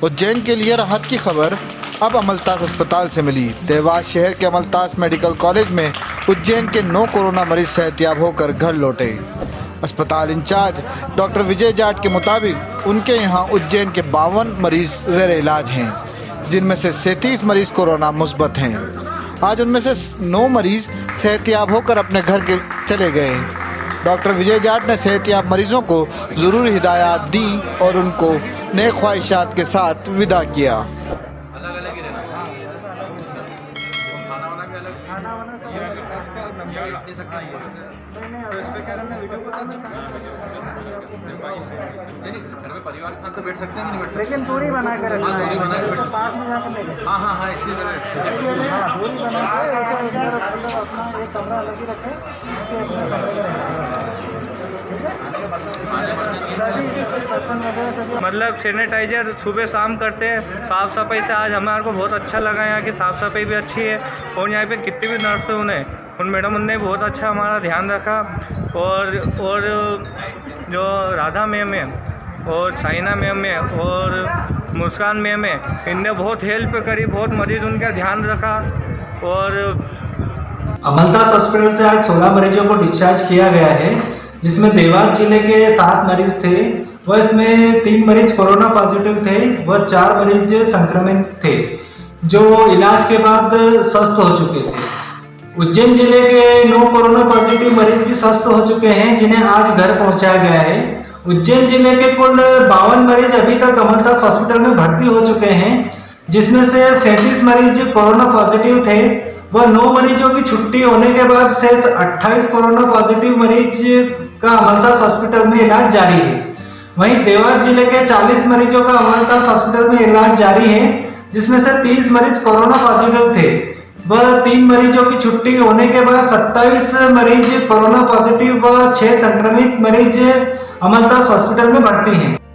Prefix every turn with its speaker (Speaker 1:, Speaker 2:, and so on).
Speaker 1: उज्जैन के लिए राहत की खबर अब अमलतास अस्पताल से मिली। देवास शहर के अमलतास मेडिकल कॉलेज में उज्जैन के 9 कोरोना मरीज सेहतयाब होकर घर लौटे। अस्पताल इंचार्ज डॉक्टर विजय जाट के मुताबिक उनके यहाँ उज्जैन के 52 मरीज ज़ेर इलाज हैं, जिनमें से 37 मरीज कोरोना मुस्बत हैं। आज उनमें से 9 मरीज सेहतयाब होकर अपने घर के चले गए। डॉक्टर विजय जाट ने सेहतयाब मरीजों को ज़रूरी हिदायत दी और उनको नेक ख्वाहिशात के साथ विदा किया।
Speaker 2: अलग-अलग ही रहना। खाना वाना भी अलग। दे सकते हैं। नहीं, घर में परिवार के साथ तो बैठ सकते हैं कि नहीं बैठ सकते?
Speaker 3: लेकिन दूरी बना के रखना है।
Speaker 2: दूरी बना के बैठ
Speaker 3: पास में जाकर लेंगे।
Speaker 2: हाँ, इतनी
Speaker 3: हाँ, दूरी बना के ऐसा इधर मतलब अपना एक कमरा अलग ही रखें, ऐसे अपने कमरे में
Speaker 4: मतलब सैनिटाइजर सुबह शाम करते हैं। साफ़ सफाई से आज हमारे को बहुत अच्छा लगा। यहाँ की साफ़ सफाई भी अच्छी है और यहाँ पे कितनी भी नर्स हैं उन मैडम उनने बहुत अच्छा हमारा ध्यान रखा। और जो राधा मैम है और साइना मैम है और मुस्कान मैम है, इनने बहुत हेल्प करी, बहुत मरीज उनका ध्यान रखा। और
Speaker 5: अमलतास हॉस्पिटल से आज 16 मरीजों को डिस्चार्ज किया गया है, जिसमें देवास जिले के 7 मरीज थे वह इसमें 3 मरीज कोरोना पॉजिटिव थे व 4 मरीज संक्रमित थे जो इलाज के बाद स्वस्थ हो चुके थे। उज्जैन जिले के 9 कोरोना पॉजिटिव मरीज भी स्वस्थ हो चुके हैं, जिन्हें आज घर पहुंचाया गया है। उज्जैन जिले के कुल 52 मरीज अभी तक अमलतास हॉस्पिटल में भर्ती हो चुके हैं, जिसमें से 37 मरीज कोरोना पॉजिटिव थे वह 9 मरीजों की छुट्टी होने के बाद शेष 28 कोरोना पॉजिटिव मरीज का अमलतास हॉस्पिटल में इलाज जारी है। वहीं देवास जिले के 40 मरीजों का अमलतास हॉस्पिटल में इलाज जारी है, जिसमें से 30 मरीज कोरोना पॉजिटिव थे वह 3 मरीजों की छुट्टी होने के बाद 27 मरीज कोरोना पॉजिटिव व 6 संक्रमित मरीज अमलतास हॉस्पिटल में भर्ती हैं।